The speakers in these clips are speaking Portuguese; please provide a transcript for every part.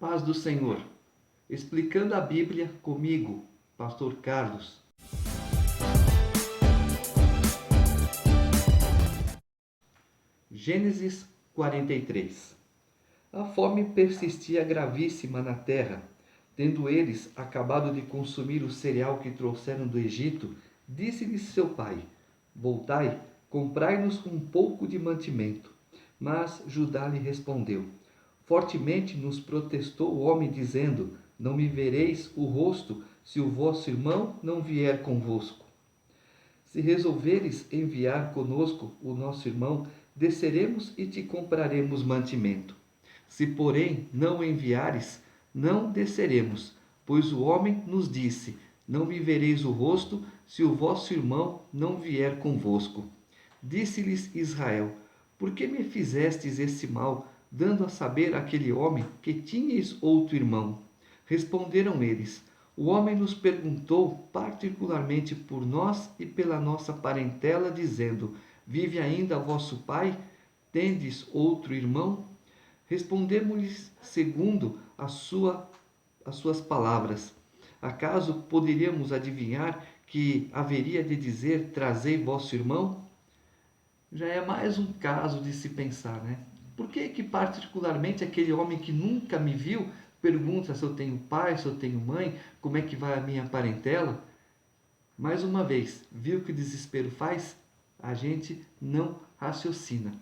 Paz do Senhor. Explicando a Bíblia comigo, Pastor Carlos. Gênesis 43. A fome persistia gravíssima na terra. Tendo eles acabado de consumir o cereal que trouxeram do Egito, disse-lhes seu pai: Voltai, comprai-nos um pouco de mantimento. Mas Judá lhe respondeu: Fortemente nos protestou o homem, dizendo: Não me vereis o rosto, se o vosso irmão não vier convosco. Se resolveres enviar conosco o nosso irmão, desceremos e te compraremos mantimento. Se, porém, não o enviares, não desceremos, pois o homem nos disse: Não me vereis o rosto, se o vosso irmão não vier convosco. Disse-lhes Israel: Por que me fizestes esse mal, dando a saber àquele homem que tinhas outro irmão? Responderam eles: O homem nos perguntou particularmente por nós e pela nossa parentela, dizendo: Vive ainda vosso pai? Tendes outro irmão? Respondemos-lhes segundo as suas palavras. Acaso poderíamos adivinhar que haveria de dizer: Trazei vosso irmão? Já é mais um caso de se pensar, né? Por que particularmente aquele homem que nunca me viu pergunta se eu tenho pai, se eu tenho mãe, como é que vai a minha parentela? Mais uma vez, viu o que o desespero faz? A gente não raciocina.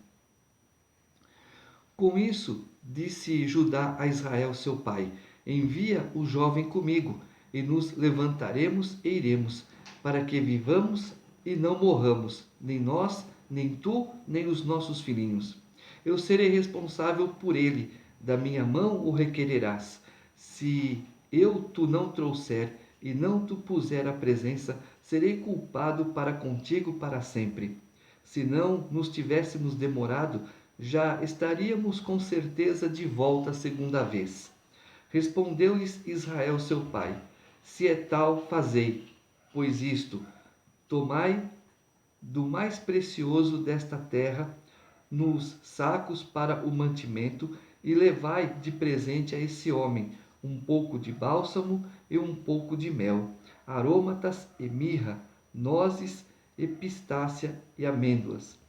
Com isso, disse Judá a Israel, seu pai: Envia o jovem comigo, e nos levantaremos e iremos, para que vivamos e não morramos, nem nós, nem tu, nem os nossos filhinhos. Eu serei responsável por ele, da minha mão o requererás. Se eu tu não trouxer e não tu puser à presença, serei culpado para contigo para sempre. Se não nos tivéssemos demorado, já estaríamos com certeza de volta a segunda vez. Respondeu-lhes Israel seu pai: Se é tal, fazei, pois isto: tomai do mais precioso desta terra nos sacos para o mantimento, e levai de presente a esse homem um pouco de bálsamo e um pouco de mel, aromatas e mirra, nozes e pistácia e amêndoas.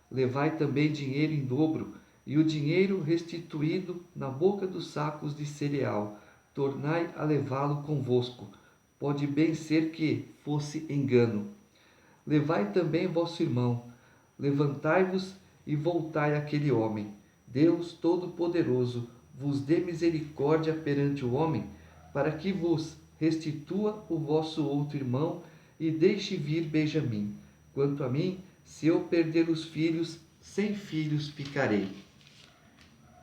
Levai também dinheiro em dobro, e o dinheiro restituído na boca dos sacos de cereal, tornai a levá-lo convosco. Pode bem ser que fosse engano. Levai também vosso irmão. Levantai-vos e voltai àquele homem. Deus Todo-Poderoso vos dê misericórdia perante o homem, para que vos restitua o vosso outro irmão e deixe vir Benjamim. Quanto a mim, se eu perder os filhos, sem filhos ficarei.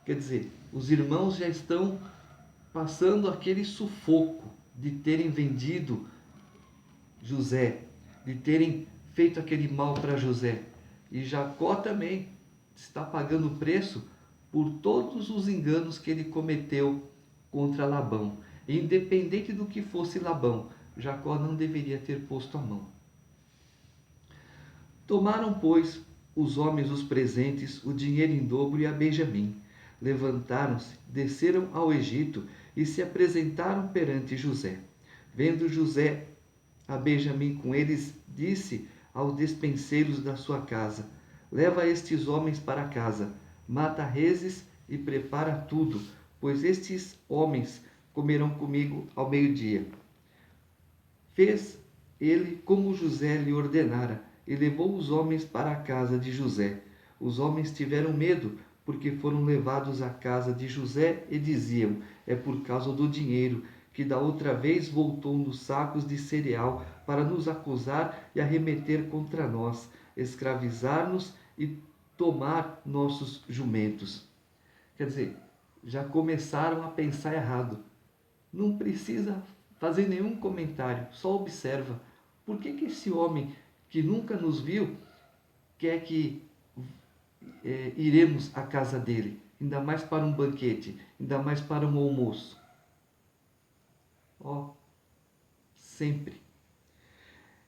Quer dizer, os irmãos já estão passando aquele sufoco de terem vendido José, de terem feito aquele mal para José. E Jacó também está pagando o preço por todos os enganos que ele cometeu contra Labão. Independente do que fosse Labão, Jacó não deveria ter posto a mão. Tomaram, pois, os homens os presentes, o dinheiro em dobro e a Benjamim. Levantaram-se, desceram ao Egito e se apresentaram perante José. Vendo José a Benjamim com eles, disse aos despenseiros da sua casa: Leva estes homens para casa, mata reses e prepara tudo, pois estes homens comerão comigo ao meio-dia. Fez ele como José lhe ordenara, e levou os homens para a casa de José. Os homens tiveram medo, porque foram levados à casa de José e diziam: É por causa do dinheiro, que da outra vez voltou nos sacos de cereal para nos acusar e arremeter contra nós, escravizar-nos e tomar nossos jumentos. Quer dizer, já começaram a pensar errado. Não precisa fazer nenhum comentário, só observa. Por que esse homem que nunca nos viu quer que iremos à casa dele? Ainda mais para um banquete, ainda mais para um almoço. Sempre.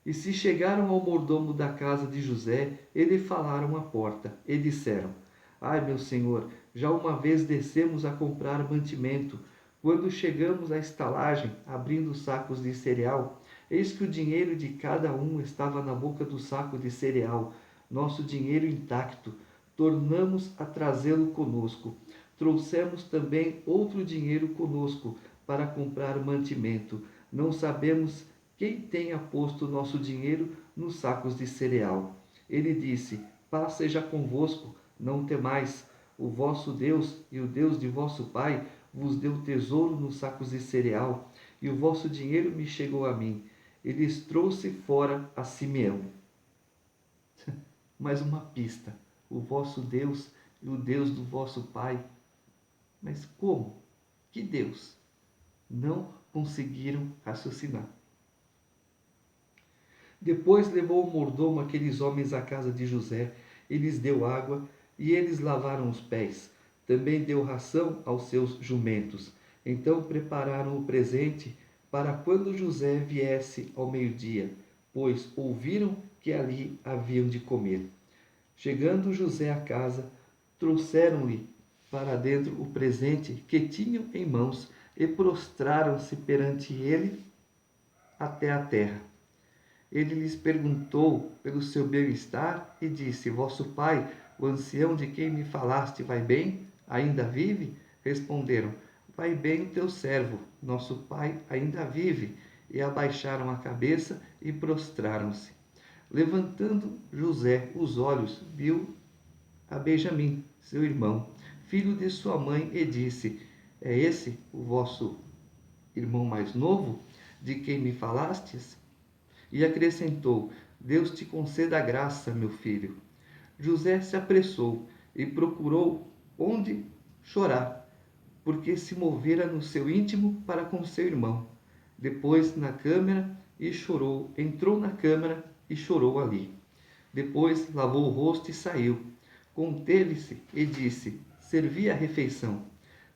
E se chegaram ao mordomo da casa de José, ele falaram à porta, e disseram: Ai, meu senhor, já uma vez descemos a comprar mantimento, Quando chegamos à estalagem, abrindo os sacos de cereal, eis que o dinheiro de cada um estava na boca do saco de cereal, nosso dinheiro intacto. Tornamos a trazê-lo conosco. Trouxemos também outro dinheiro conosco para comprar mantimento. Não sabemos quem tenha posto nosso dinheiro nos sacos de cereal. Ele disse: Paz seja convosco, não temais. O vosso Deus e o Deus de vosso Pai vos deu tesouro nos sacos de cereal, e o vosso dinheiro me chegou a mim. Ele lhes trouxe fora a Simeão. Mais uma pista. O vosso Deus e o Deus do vosso Pai. Mas como? Que Deus? Não conseguiram raciocinar. Depois levou o mordomo aqueles homens à casa de José, e lhes deu água, e eles lavaram os pés. Também deu ração aos seus jumentos. Então prepararam o presente para quando José viesse ao meio-dia, pois ouviram que ali haviam de comer. Chegando José à casa, trouxeram-lhe para dentro o presente que tinham em mãos e prostraram-se perante ele até a terra. Ele lhes perguntou pelo seu bem-estar e disse: Vosso pai, o ancião de quem me falaste, vai bem? Ainda vive? Responderam: Vai bem o teu servo, nosso pai ainda vive. E abaixaram a cabeça e prostraram-se. Levantando José os olhos, viu a Benjamim, seu irmão, filho de sua mãe, e disse: É esse o vosso irmão mais novo, de quem me falastes? E acrescentou: Deus te conceda graça, meu filho. José se apressou e procurou onde chorar, porque se movera no seu íntimo para com seu irmão. Depois na câmara e chorou. Entrou na câmara e chorou ali. Depois lavou o rosto e saiu. Conteve-se e disse: Servi a refeição.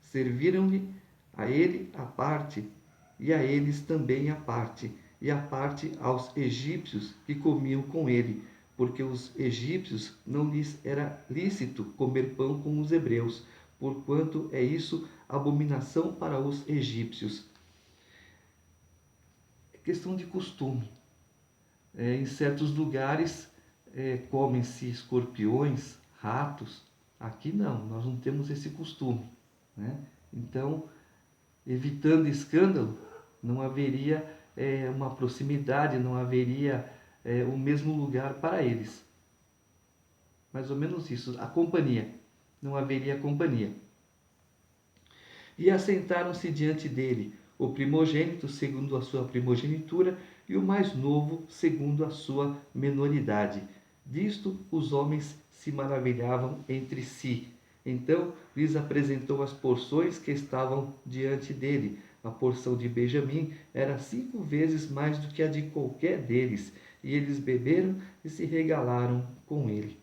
Serviram-lhe a ele a parte, e a eles também a parte, e a parte aos egípcios que comiam com ele, porque os egípcios não lhes era lícito comer pão com os hebreus, porquanto é isso abominação para os egípcios. É questão de costume. Em certos lugares comem-se escorpiões, ratos. Aqui não, nós não temos esse costume, né? Então, evitando escândalo, não haveria uma proximidade, não haveria o mesmo lugar para eles. Mais ou menos isso, a companhia. Não haveria companhia. E assentaram-se diante dele o primogênito segundo a sua primogenitura e o mais novo segundo a sua menoridade. Disto os homens se maravilhavam entre si. Então lhes apresentou as porções que estavam diante dele. A porção de Benjamim era 5 vezes mais do que a de qualquer deles, e eles beberam e se regalaram com ele.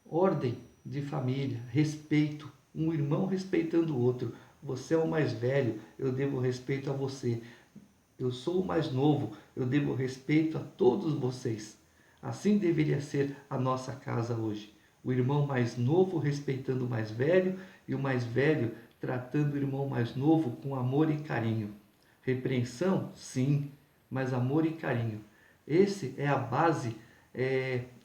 Ordem de família, respeito, um irmão respeitando o outro. Você é o mais velho, eu devo respeito a você. Eu sou o mais novo, eu devo respeito a todos vocês. Assim deveria ser a nossa casa hoje. O irmão mais novo respeitando o mais velho e o mais velho tratando o irmão mais novo com amor e carinho. Repreensão? Sim, mas amor e carinho. Esse é a base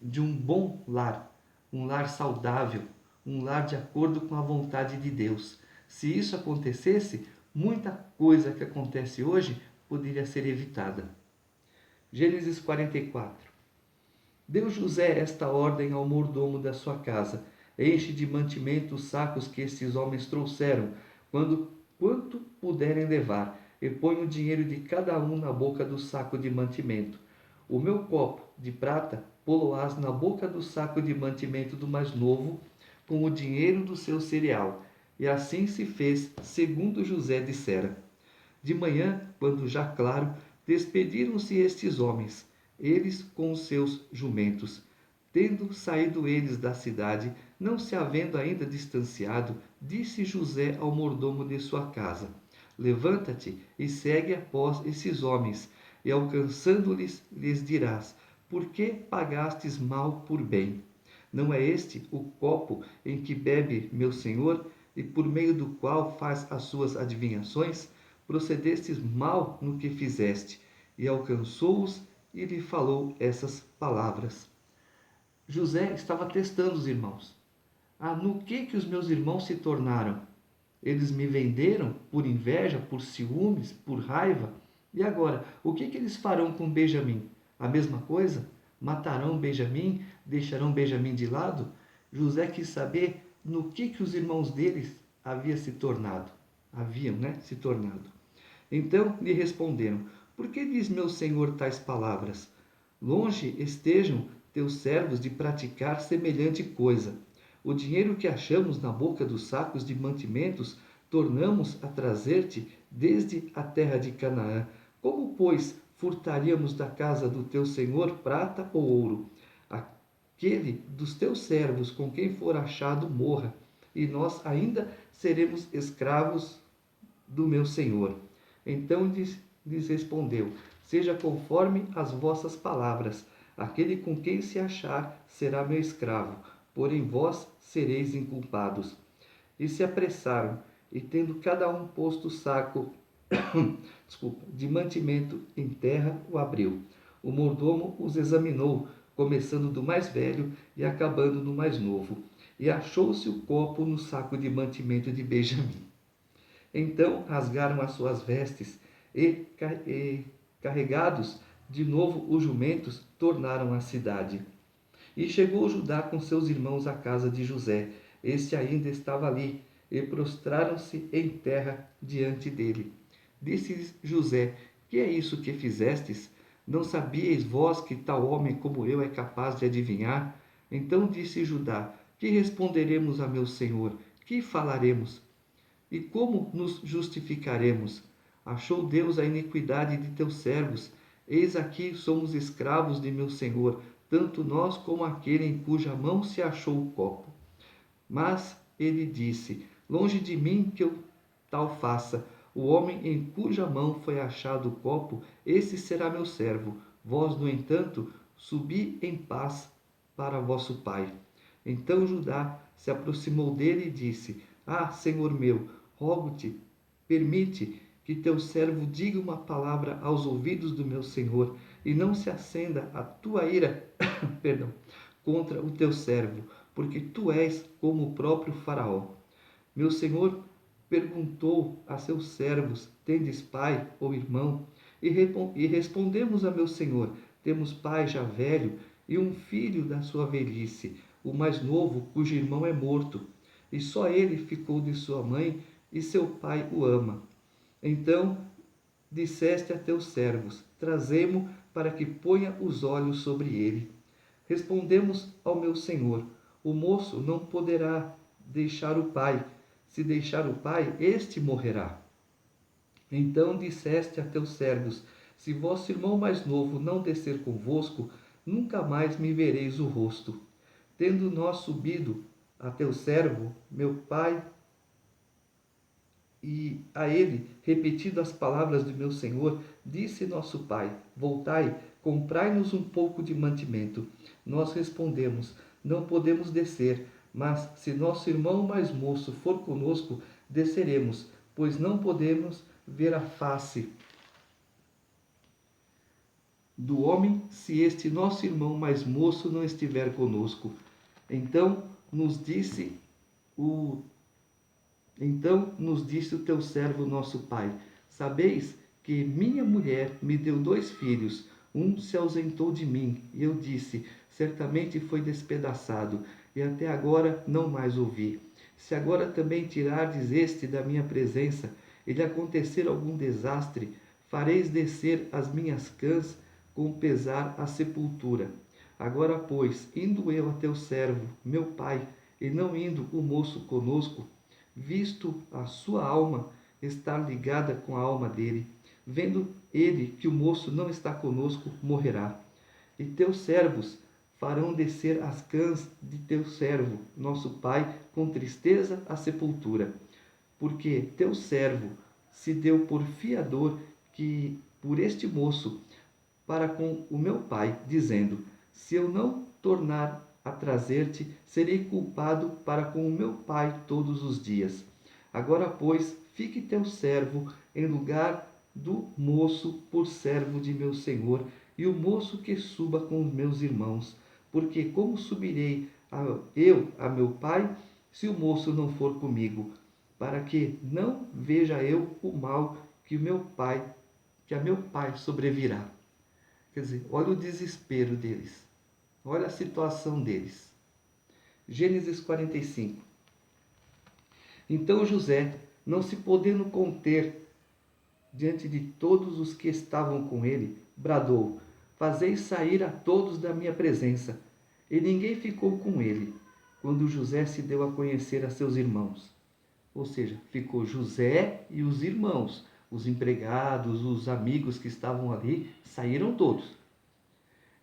de um bom lar, um lar saudável, um lar de acordo com a vontade de Deus. Se isso acontecesse, muita coisa que acontece hoje poderia ser evitada. Gênesis 44. Deu José esta ordem ao mordomo da sua casa: Enche de mantimento os sacos que estes homens trouxeram, quanto puderem levar, e põe o dinheiro de cada um na boca do saco de mantimento. O meu copo de prata pô-lo-ás na boca do saco de mantimento do mais novo, com o dinheiro do seu cereal. E assim se fez, segundo José dissera. De manhã, quando já claro, despediram-se estes homens, eles com os seus jumentos. Tendo saído eles da cidade, não se havendo ainda distanciado, disse José ao mordomo de sua casa: Levanta-te e segue após esses homens, e alcançando-lhes, lhes dirás: Por que pagastes mal por bem? Não é este o copo em que bebe meu senhor e por meio do qual faz as suas adivinhações? Procedestes mal no que fizeste. E alcançou-os e lhe falou essas palavras. José estava testando os irmãos. No que os meus irmãos se tornaram? Eles me venderam por inveja, por ciúmes, por raiva? E agora, o que eles farão com Benjamim? A mesma coisa? Matarão Benjamim? Deixarão Benjamim de lado? José quis saber no que os irmãos deles haviam, se tornado. Então lhe responderam: Por que diz meu senhor tais palavras? Longe estejam teus servos de praticar semelhante coisa. O dinheiro que achamos na boca dos sacos de mantimentos tornamos a trazer-te desde a terra de Canaã. Como, pois, furtaríamos da casa do teu senhor prata ou ouro? Aquele dos teus servos com quem for achado morra, e nós ainda seremos escravos do meu senhor. Então lhes respondeu: Seja conforme as vossas palavras. Aquele com quem se achar será meu escravo, porém vós sereis inculpados. E se apressaram, e tendo cada um posto o saco de mantimento em terra, o abriu. O mordomo os examinou, começando do mais velho e acabando no mais novo. E achou-se o copo no saco de mantimento de Benjamim. Então rasgaram as suas vestes e carregados de novo os jumentos, tornaram à cidade. E chegou Judá com seus irmãos à casa de José. Este ainda estava ali, e prostraram-se em terra diante dele. Disse-lhes José: Que é isso que fizestes? Não sabíeis vós que tal homem como eu é capaz de adivinhar? Então disse Judá: Que responderemos a meu senhor? Que falaremos? E como nos justificaremos? Achou Deus a iniquidade de teus servos. Eis aqui somos escravos de meu senhor, tanto nós como aquele em cuja mão se achou o copo. Mas ele disse: Longe de mim que eu tal faça. O homem em cuja mão foi achado o copo, esse será meu servo. Vós, no entanto, subi em paz para vosso pai. Então Judá se aproximou dele e disse: Senhor meu, rogo-te, permite que teu servo diga uma palavra aos ouvidos do meu senhor, e não se acenda a tua ira, perdão, contra o teu servo, porque tu és como o próprio Faraó. Meu senhor perguntou a seus servos: Tendes pai ou irmão? E respondemos a meu senhor: Temos pai já velho e um filho da sua velhice, o mais novo, cujo irmão é morto. E só ele ficou de sua mãe, e seu pai o ama. Então disseste a teus servos: Trazemo para que ponha os olhos sobre ele. Respondemos ao meu senhor: O moço não poderá deixar o pai. Se deixar o pai, este morrerá. Então disseste a teus servos: Se vosso irmão mais novo não descer convosco, nunca mais me vereis o rosto. Tendo nós subido a teu servo, meu pai, e a ele repetido as palavras do meu senhor, disse nosso pai: Voltai, comprai-nos um pouco de mantimento. Nós respondemos: Não podemos descer, mas se nosso irmão mais moço for conosco, desceremos, pois não podemos ver a face do homem se este nosso irmão mais moço não estiver conosco. Então nos disse o teu servo nosso pai: Sabeis que minha mulher me deu 2 filhos, um se ausentou de mim, e eu disse: Certamente foi despedaçado, e até agora não mais o vi. Se agora também tirardes este da minha presença, e lhe acontecer algum desastre, fareis descer as minhas cãs com pesar à sepultura. Agora, pois, indo eu a teu servo, meu pai, e não indo o moço conosco, visto a sua alma estar ligada com a alma dele, vendo ele que o moço não está conosco, morrerá. E teus servos farão descer as cãs de teu servo, nosso pai, com tristeza à sepultura. Porque teu servo se deu por fiador que por este moço para com o meu pai, dizendo: Se eu não tornar a trazer-te, serei culpado para com o meu pai todos os dias. Agora, pois, fique teu servo em lugar do moço por servo de meu senhor, e o moço que suba com os meus irmãos. Porque como subirei eu a meu pai, se o moço não for comigo, para que não veja eu o mal que a meu pai sobrevirá. Quer dizer, olha o desespero deles. Olha a situação deles. Gênesis 45. Então José, não se podendo conter diante de todos os que estavam com ele, bradou: Fazei sair a todos da minha presença. E ninguém ficou com ele, quando José se deu a conhecer a seus irmãos. Ou seja, ficou José e os irmãos, os empregados, os amigos que estavam ali, saíram todos.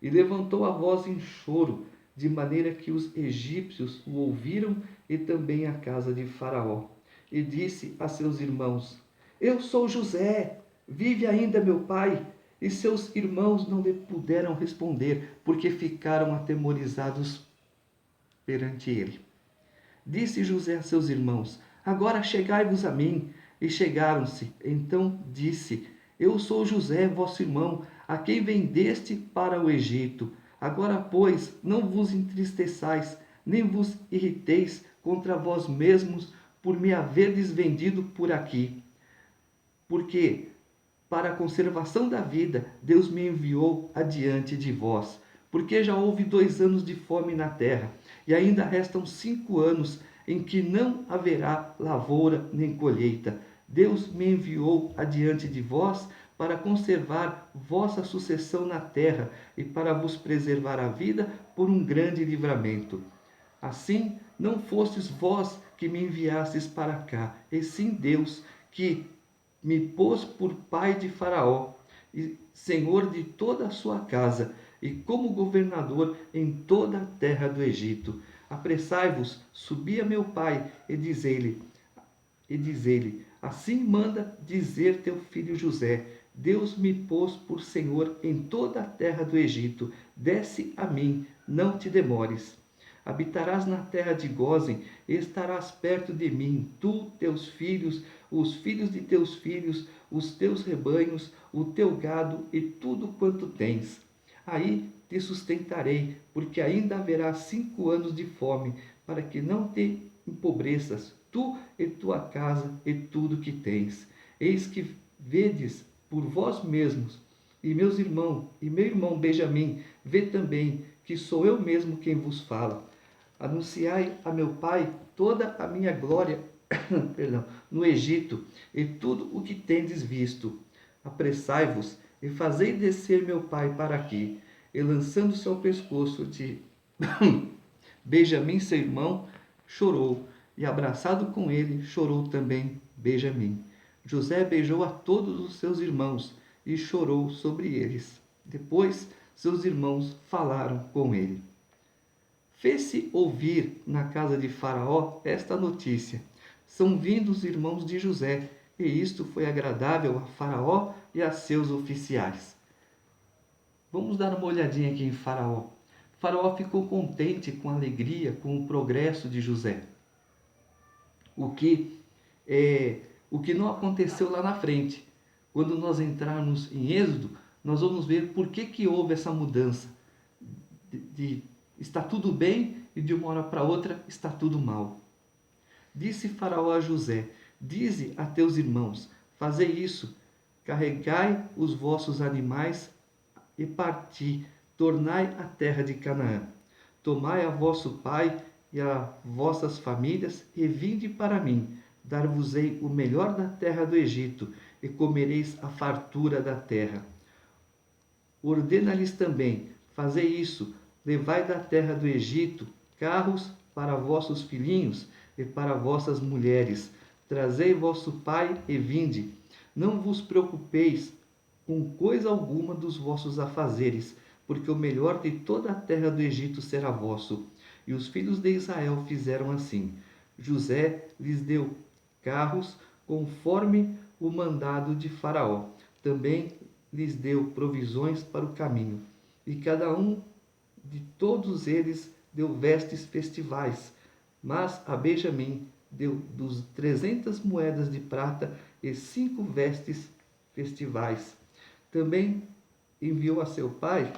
E levantou a voz em choro, de maneira que os egípcios o ouviram e também a casa de Faraó. E disse a seus irmãos: Eu sou José, vive ainda meu pai? E seus irmãos não lhe puderam responder, porque ficaram atemorizados perante ele. Disse José a seus irmãos: Agora chegai-vos a mim. E chegaram-se. Então disse: Eu sou José, vosso irmão, a quem vendeste para o Egito. Agora, pois, não vos entristeçais, nem vos irriteis contra vós mesmos por me haverdes vendido por aqui. Porque, para a conservação da vida, Deus me enviou adiante de vós. Porque já houve 2 anos de fome na terra, e ainda restam 5 anos em que não haverá lavoura nem colheita. Deus me enviou adiante de vós para conservar vossa sucessão na terra e para vos preservar a vida por um grande livramento. Assim, não fostes vós que me enviastes para cá, e sim Deus, que me pôs por pai de Faraó, e senhor de toda a sua casa, e como governador em toda a terra do Egito. Apressai-vos, subi a meu pai, e dizei-lhe, assim manda dizer teu filho José: Deus me pôs por senhor em toda a terra do Egito. Desce a mim, não te demores. Habitarás na terra de Gósen, e estarás perto de mim, tu, teus filhos, os filhos de teus filhos, os teus rebanhos, o teu gado e tudo quanto tens. Aí te sustentarei, porque ainda haverá 5 anos de fome, para que não te empobreças, tu e tua casa e tudo que tens. Eis que vedes por vós mesmos, e meus irmãos, e meu irmão Benjamim, vê também que sou eu mesmo quem vos fala. Anunciai a meu pai toda a minha glória no Egito, e tudo o que tendes visto. Apressai-vos e fazei descer meu pai para aqui. E lançando-se ao pescoço de Benjamim, seu irmão, chorou, e abraçado com ele, chorou também Benjamim. José beijou a todos os seus irmãos e chorou sobre eles. Depois, seus irmãos falaram com ele. Fez-se ouvir na casa de Faraó esta notícia: São vindos os irmãos de José, e isto foi agradável a Faraó e a seus oficiais. Vamos dar uma olhadinha aqui em Faraó. Faraó ficou contente com alegria com o progresso de José. O que não aconteceu lá na frente. Quando nós entrarmos em Êxodo, nós vamos ver por que houve essa mudança. Está tudo bem e de uma hora para outra está tudo mal. Disse Faraó a José: Dize a teus irmãos: Fazei isso, carregai os vossos animais e parti, tornai a terra de Canaã. Tomai a vosso pai e a vossas famílias e vinde para mim. Dar-vos-ei o melhor da terra do Egito e comereis a fartura da terra. Ordena-lhes também: Fazei isso, levai da terra do Egito carros para vossos filhinhos e para vossas mulheres. Trazei vosso pai e vinde. Não vos preocupeis com coisa alguma dos vossos afazeres, porque o melhor de toda a terra do Egito será vosso. E os filhos de Israel fizeram assim. José lhes deu carros conforme o mandado de Faraó. Também lhes deu provisões para o caminho. E cada um de todos eles deu vestes festivais, mas a Benjamim deu 300 moedas de prata e 5 vestes festivais. Também enviou a seu pai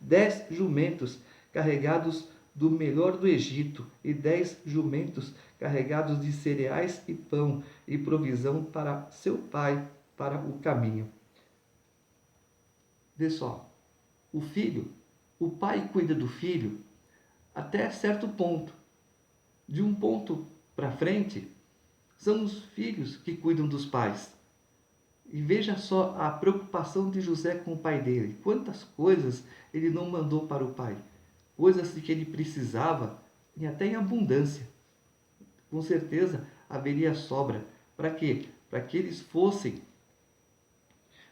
10 jumentos carregados do melhor do Egito, e 10 jumentos carregados de cereais e pão e provisão para seu pai para o caminho. Vê só, o pai cuida do filho até certo ponto. De um ponto para frente, são os filhos que cuidam dos pais. E veja só a preocupação de José com o pai dele. Quantas coisas ele não mandou para o pai. Coisas de que ele precisava, e até em abundância. Com certeza haveria sobra. Para quê? Para que eles fossem,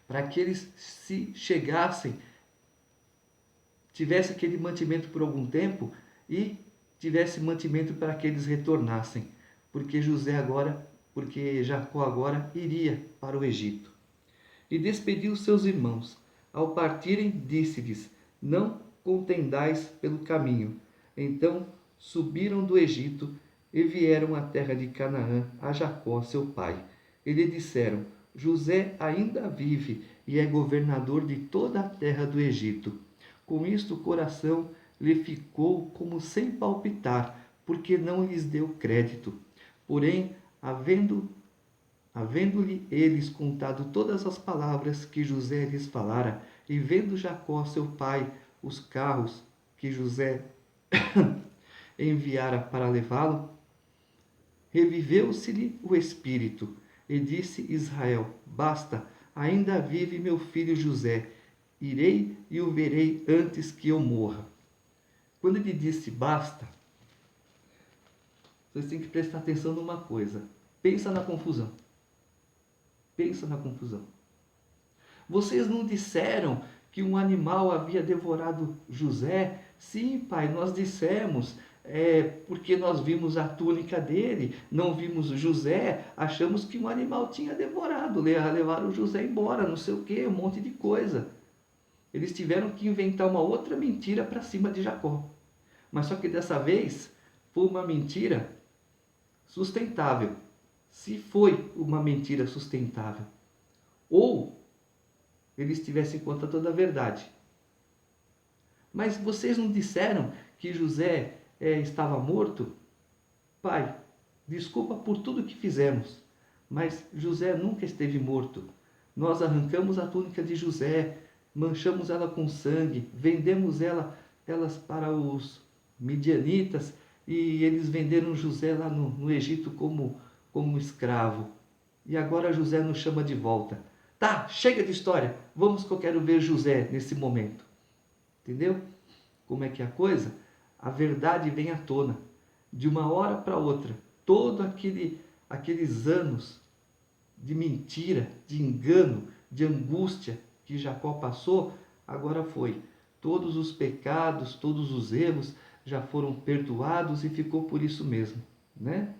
para que eles se chegassem, tivesse aquele mantimento por algum tempo e tivesse mantimento para que eles retornassem. Porque Jacó agora iria para o Egito. E despediu seus irmãos. Ao partirem, disse-lhes: não contendais pelo caminho. Então subiram do Egito e vieram à terra de Canaã, a Jacó, seu pai. E lhe disseram: José ainda vive e é governador de toda a terra do Egito. Com isto o coração lhe ficou como sem palpitar, porque não lhes deu crédito. Porém, havendo-lhe eles contado todas as palavras que José lhes falara, e vendo Jacó, seu pai, os carros que José enviara para levá-lo, reviveu-se-lhe o espírito, e disse Israel: basta, ainda vive meu filho José, irei e o verei antes que eu morra. Quando ele disse basta, vocês têm que prestar atenção numa coisa. Pensa na confusão. Pensa na confusão. Vocês não disseram que um animal havia devorado José? Sim, pai, nós dissemos, porque nós vimos a túnica dele, não vimos José, achamos que um animal tinha devorado, levaram José embora, não sei o que, um monte de coisa. Eles tiveram que inventar uma outra mentira para cima de Jacó. Mas só que dessa vez foi uma mentira sustentável. Se foi uma mentira sustentável, ou eles tivessem conta toda a verdade. Mas vocês não disseram que José estava morto? Pai, desculpa por tudo que fizemos, mas José nunca esteve morto. Nós arrancamos a túnica de José, manchamos ela com sangue, vendemos elas para os midianitas, e eles venderam José lá no Egito como escravo. E agora José nos chama de volta. Tá, chega de história, vamos que eu quero ver José nesse momento. Entendeu? Como é que é a coisa? A verdade vem à tona, de uma hora para outra. Todo aqueles anos de mentira, de engano, de angústia que Jacó passou, agora foi. Todos os pecados, todos os erros já foram perdoados e ficou por isso mesmo, né?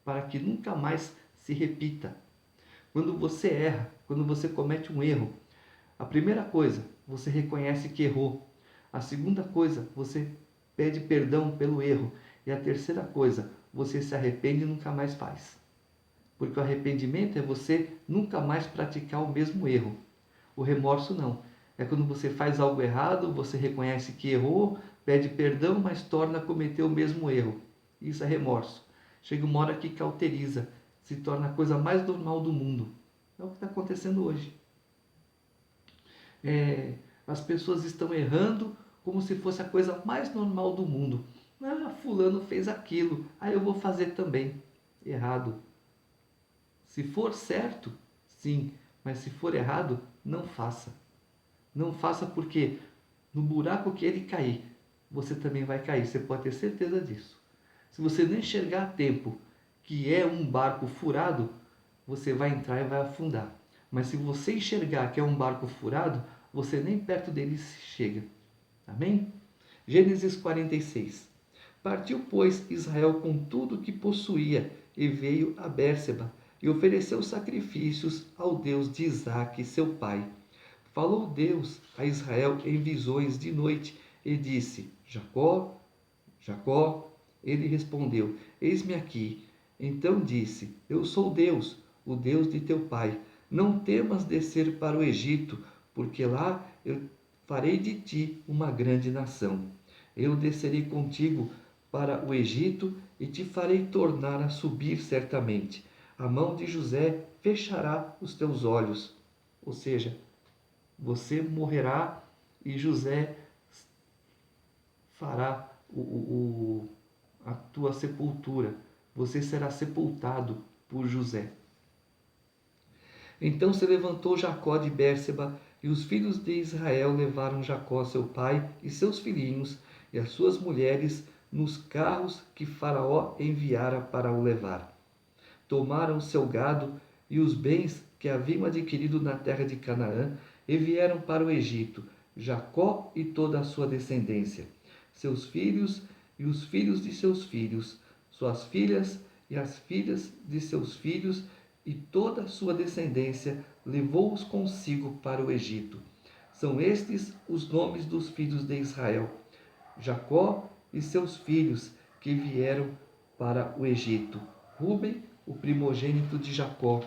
Para que nunca mais se repita. Quando você erra, quando você comete um erro, a primeira coisa, você reconhece que errou. A segunda coisa, você pede perdão pelo erro. E a terceira coisa, você se arrepende e nunca mais faz. Porque o arrependimento é você nunca mais praticar o mesmo erro. O remorso não. É quando você faz algo errado, você reconhece que errou, pede perdão, mas torna a cometer o mesmo erro. Isso é remorso. Chega uma hora que cauteriza, se torna a coisa mais normal do mundo. É o que está acontecendo hoje. As pessoas estão errando como se fosse a coisa mais normal do mundo. Fulano fez aquilo, eu vou fazer também. Errado. Se for certo, sim, mas se for errado, não faça. Não faça, porque no buraco que ele cair, você também vai cair, você pode ter certeza disso. Se você não enxergar a tempo que é um barco furado, você vai entrar e vai afundar. Mas se você enxergar que é um barco furado, você nem perto dele chega. Amém? Gênesis 46. Partiu, pois, Israel com tudo o que possuía e veio a Bérseba e ofereceu sacrifícios ao Deus de Isaque, seu pai. Falou Deus a Israel em visões de noite e disse: Jacó, Jacó. Ele respondeu: Eis-me aqui. Então disse: Eu sou Deus, o Deus de teu pai. Não temas descer para o Egito, porque lá eu farei de ti uma grande nação. Eu descerei contigo para o Egito e te farei tornar a subir certamente. A mão de José fechará os teus olhos. Ou seja, você morrerá e José fará a tua sepultura. Você será sepultado por José. Então se levantou Jacó de Bérseba, e os filhos de Israel levaram Jacó, seu pai, e seus filhinhos, e as suas mulheres, nos carros que Faraó enviara para o levar. Tomaram seu gado e os bens que haviam adquirido na terra de Canaã, e vieram para o Egito, Jacó e toda a sua descendência, seus filhos e os filhos de seus filhos, suas filhas e as filhas de seus filhos, e toda a sua descendência levou-os consigo para o Egito. São estes os nomes dos filhos de Israel: Jacó e seus filhos que vieram para o Egito. Ruben, o primogênito de Jacó.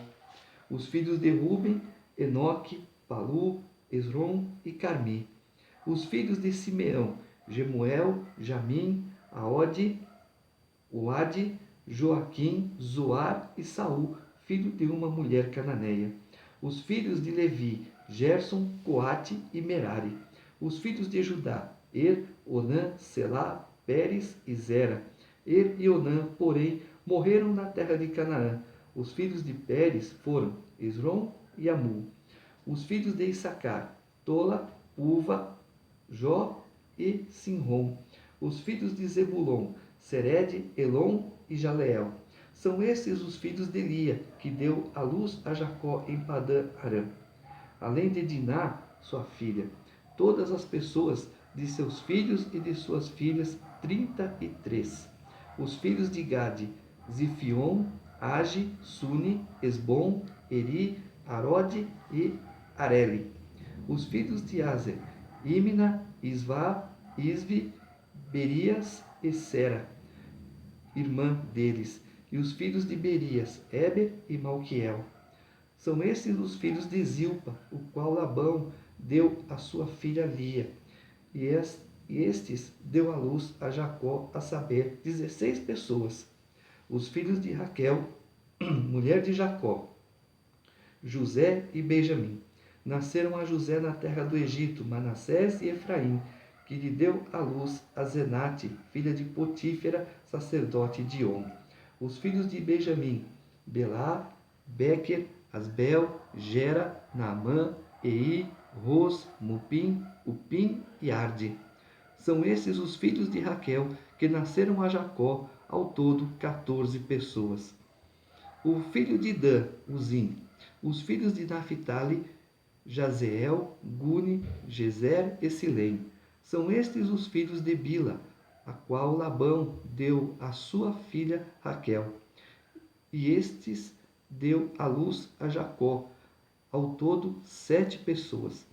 Os filhos de Ruben: Enoque, Palu, Esrom e Carmi. Os filhos de Simeão: Gemuel, Jamim, Aode, Oade, Joaquim, Zoar e Saul, filho de uma mulher cananeia. Os filhos de Levi: Gerson, Coate e Merari. Os filhos de Judá: Onã, Selá, Pérez e Zera. E Onã, porém, morreram na terra de Canaã. Os filhos de Pérez foram Esrom e Amul. Os filhos de Issacar: Tola, Uva, Jó e Sinrom. Os filhos de Zebulon: Sered, Elon e Jaleel. São esses os filhos de Lia, que deu à luz a Jacó em Padã Arã. Além de Diná, sua filha, todas as pessoas de seus filhos e de suas filhas, 33. Os filhos de Gade: Zifion, Age, Suni, Esbom, Eri, Arode e Areli. Os filhos de Azer: Imna, Isvá, Isvi, Berias e Sera, irmã deles. E os filhos de Berias: Eber e Malquiel. São esses os filhos de Zilpa, o qual Labão deu à sua filha Lia. E estes deu à luz a Jacó, a saber, 16 pessoas. Os filhos de Raquel, mulher de Jacó: José e Benjamim. Nasceram a José na terra do Egito Manassés e Efraim, que lhe deu à luz a Zenate, filha de Potífera, sacerdote de On. Os filhos de Benjamim: Belá, Bequer, Asbel, Gera, Naamã, Ei, Ros, Mupim, Upim e Arde. São esses os filhos de Raquel, que nasceram a Jacó, ao todo 14 pessoas. O filho de Dan, Uzim. Os filhos de Naphtali: Jazeel, Guni, Gezer e Silém. São estes os filhos de Bila, a qual Labão deu à sua filha Raquel. E estes deu à luz a Jacó, ao todo 7 pessoas.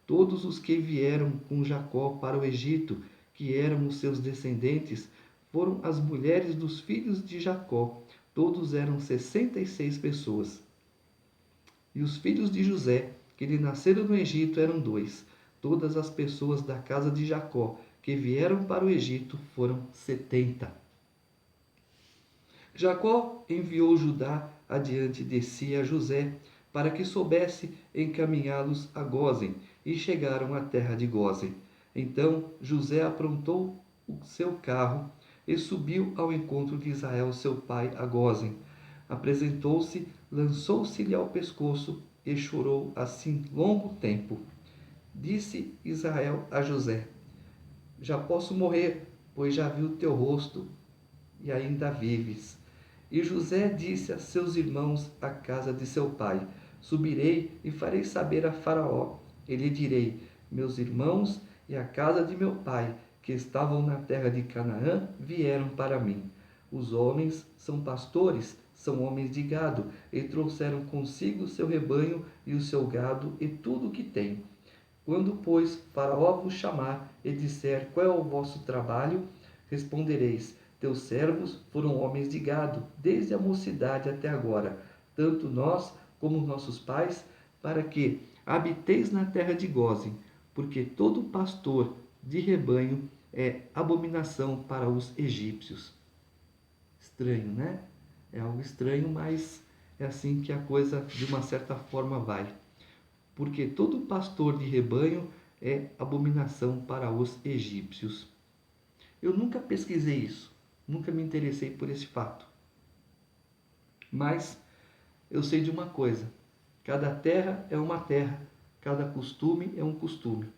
Todos os que vieram com Jacó para o Egito, que eram os seus descendentes, foram as mulheres dos filhos de Jacó. Todos eram 66 pessoas. E os filhos de José, que lhe nasceram no Egito, eram 2. Todas as pessoas da casa de Jacó que vieram para o Egito foram 70. Jacó enviou Judá adiante de si a José, para que soubesse encaminhá-los a Gósen, e chegaram à terra de Gósen. Então José aprontou o seu carro e subiu ao encontro de Israel, seu pai, a Gósen. Apresentou-se, lançou-se-lhe ao pescoço e chorou assim longo tempo. Disse Israel a José: Já posso morrer, pois já vi o teu rosto e ainda vives. E José disse a seus irmãos à casa de seu pai: Subirei e farei saber a Faraó. E lhe direi: Meus irmãos e a casa de meu pai, que estavam na terra de Canaã, vieram para mim. Os homens são pastores, são homens de gado, e trouxeram consigo o seu rebanho e o seu gado e tudo o que têm. Quando, pois, Faraó vos chamar e disser qual é o vosso trabalho, respondereis: teus servos foram homens de gado, desde a mocidade até agora, tanto nós como nossos pais, para que habiteis na terra de Gósen, porque todo pastor de rebanho é abominação para os egípcios. Estranho, né? É algo estranho, mas é assim que a coisa, de uma certa forma, vai. Porque todo pastor de rebanho é abominação para os egípcios. Eu nunca pesquisei isso, nunca me interessei por esse fato. Mas eu sei de uma coisa: cada terra é uma terra, cada costume é um costume.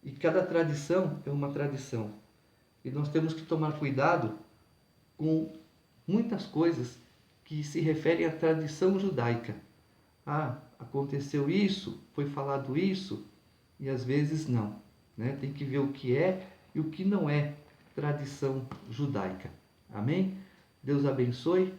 E cada tradição é uma tradição. E nós temos que tomar cuidado com muitas coisas que se referem à tradição judaica. Ah, aconteceu isso, foi falado isso, e às vezes não. Né? Tem que ver o que é e o que não é tradição judaica. Amém? Deus abençoe.